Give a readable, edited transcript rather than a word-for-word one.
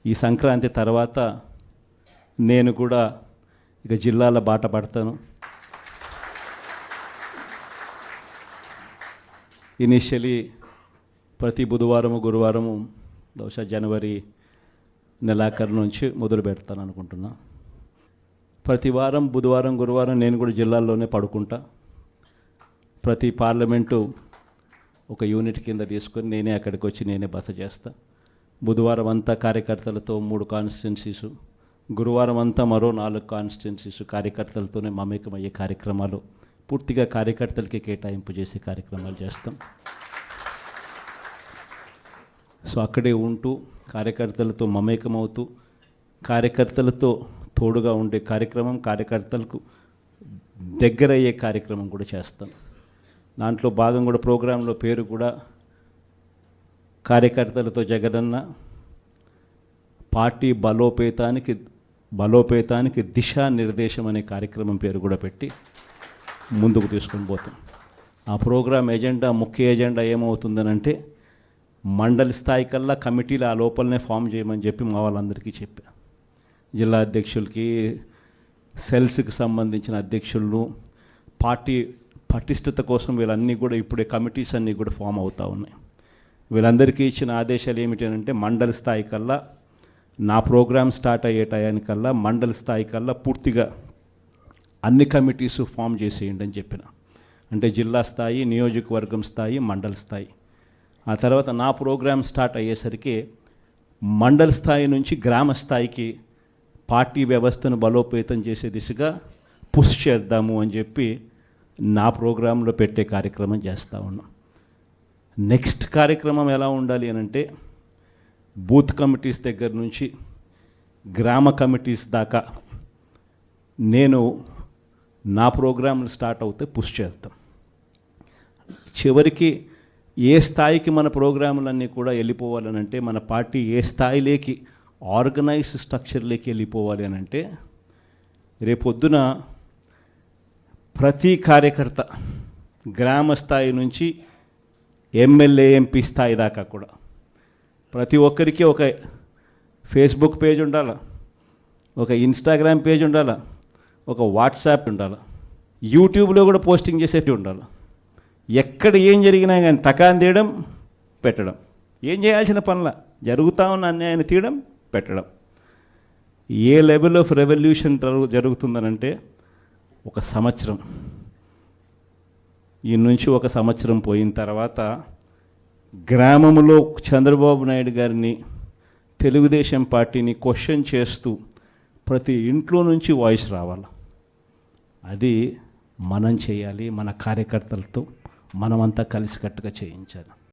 ఈ సంక్రాంతి తర్వాత నేను కూడా ఇక జిల్లాల బాట పడతాను. ఇనిషియలీ ప్రతి బుధవారము గురువారము బహుశా జనవరి నెలాఖరు నుంచి మొదలు పెడతాను అనుకుంటున్నా. ప్రతి వారం బుధవారం గురువారం నేను కూడా జిల్లాల్లోనే పడుకుంటా. ప్రతి పార్లమెంటు ఒక యూనిట్ కింద తీసుకొని నేనే అక్కడికి వచ్చి నేనే బస చేస్తా. బుధవారం అంతా కార్యకర్తలతో 3 కాన్స్టిట్యున్సీసు, గురువారం అంతా మరో 4 కాన్స్టిట్యున్సీసు కార్యకర్తలతోనే మమేకమయ్యే కార్యక్రమాలు, పూర్తిగా కార్యకర్తలకి కేటాయింపు చేసే కార్యక్రమాలు చేస్తాం. సో అక్కడే ఉంటూ కార్యకర్తలతో మమేకమవుతూ కార్యకర్తలతో తోడుగా ఉండే కార్యక్రమం, కార్యకర్తలకు దగ్గరయ్యే కార్యక్రమం కూడా చేస్తాం. దాంట్లో భాగం కూడా ప్రోగ్రాంలో పేరు కూడా కార్యకర్తలతో జగనన్న పార్టీ బలోపేతానికి దిశానిర్దేశం అనే కార్యక్రమం పేరు కూడా పెట్టి ముందుకు తీసుకొని పోతాం. ఆ ప్రోగ్రాం ఎజెండా, ముఖ్య ఎజెండా ఏమవుతుందనంటే మండలి స్థాయి కల్లా కమిటీలు ఆ లోపలనే ఫామ్ చేయమని చెప్పి మా వాళ్ళందరికీ చెప్పా. జిల్లా అధ్యక్షులకి, సెల్స్కి సంబంధించిన అధ్యక్షులను, పార్టీ పటిష్టత కోసం వీళ్ళన్నీ కూడా ఇప్పుడే కమిటీస్ అన్నీ కూడా ఫామ్ అవుతూ ఉన్నాయి. వీళ్ళందరికీ ఇచ్చిన ఆదేశాలు ఏమిటి అంటే మండలి స్థాయి కల్లా, నా ప్రోగ్రాం స్టార్ట్ అయ్యే టయానికల్లా మండలి స్థాయి కల్లా పూర్తిగా అన్ని కమిటీస్ ఫామ్ చేసేయండి అని చెప్పిన. అంటే జిల్లా స్థాయి, నియోజకవర్గం స్థాయి, మండలి స్థాయి. ఆ తర్వాత నా ప్రోగ్రాం స్టార్ట్ అయ్యేసరికి మండల స్థాయి నుంచి గ్రామ స్థాయికి పార్టీ వ్యవస్థను బలోపేతం చేసే దిశగా పుష్ చేద్దాము అని చెప్పి నా ప్రోగ్రాంలో పెట్టే కార్యక్రమం చేస్తూ ఉన్నాం. నెక్స్ట్ కార్యక్రమం ఎలా ఉండాలి అని అంటే బూత్ కమిటీస్ దగ్గర నుంచి గ్రామ కమిటీస్ దాకా నేను నా ప్రోగ్రాంలు స్టార్ట్ అవుతే పుష్ చేస్తాం. చివరికి ఏ స్థాయికి మన ప్రోగ్రాములన్నీ కూడా వెళ్ళిపోవాలనంటే, మన పార్టీ ఏ స్థాయిలోకి ఆర్గనైజ్ స్ట్రక్చర్లోకి వెళ్ళిపోవాలి అని అంటే, రేపొద్దున ప్రతి కార్యకర్త గ్రామ స్థాయి నుంచి ఎమ్మెల్యే, ఎంపీ స్థాయి దాకా కూడా ప్రతి ఒక్కరికి ఒక ఫేస్బుక్ పేజ్ ఉండాలా, ఒక ఇన్స్టాగ్రామ్ పేజ్ ఉండాలా, ఒక వాట్సాప్ ఉండాలా, యూట్యూబ్లో కూడా పోస్టింగ్ చేసేవి ఉండాలి. ఎక్కడ ఏం జరిగినా కానీ టకాన్ తీయడం, పెట్టడం, ఏం చేయాల్సిన పనుల జరుగుతూ ఉన్న అన్యాయాన్ని తీయడం, పెట్టడం. ఏ లెవెల్ ఆఫ్ రెవల్యూషన్ జరుగుతుందనంటే ఒక సంవత్సరం, ఈ నుంచి ఒక సంవత్సరం పోయిన తర్వాత గ్రామంలో చంద్రబాబు నాయుడు గారిని, తెలుగుదేశం పార్టీని క్వశ్చన్ చేస్తూ ప్రతి ఇంట్లో నుంచి వాయిస్ రావాలి. అది మనం చేయాలి, మన కార్యకర్తలతో మనమంతా కలిసికట్టుగా చేయించాలి.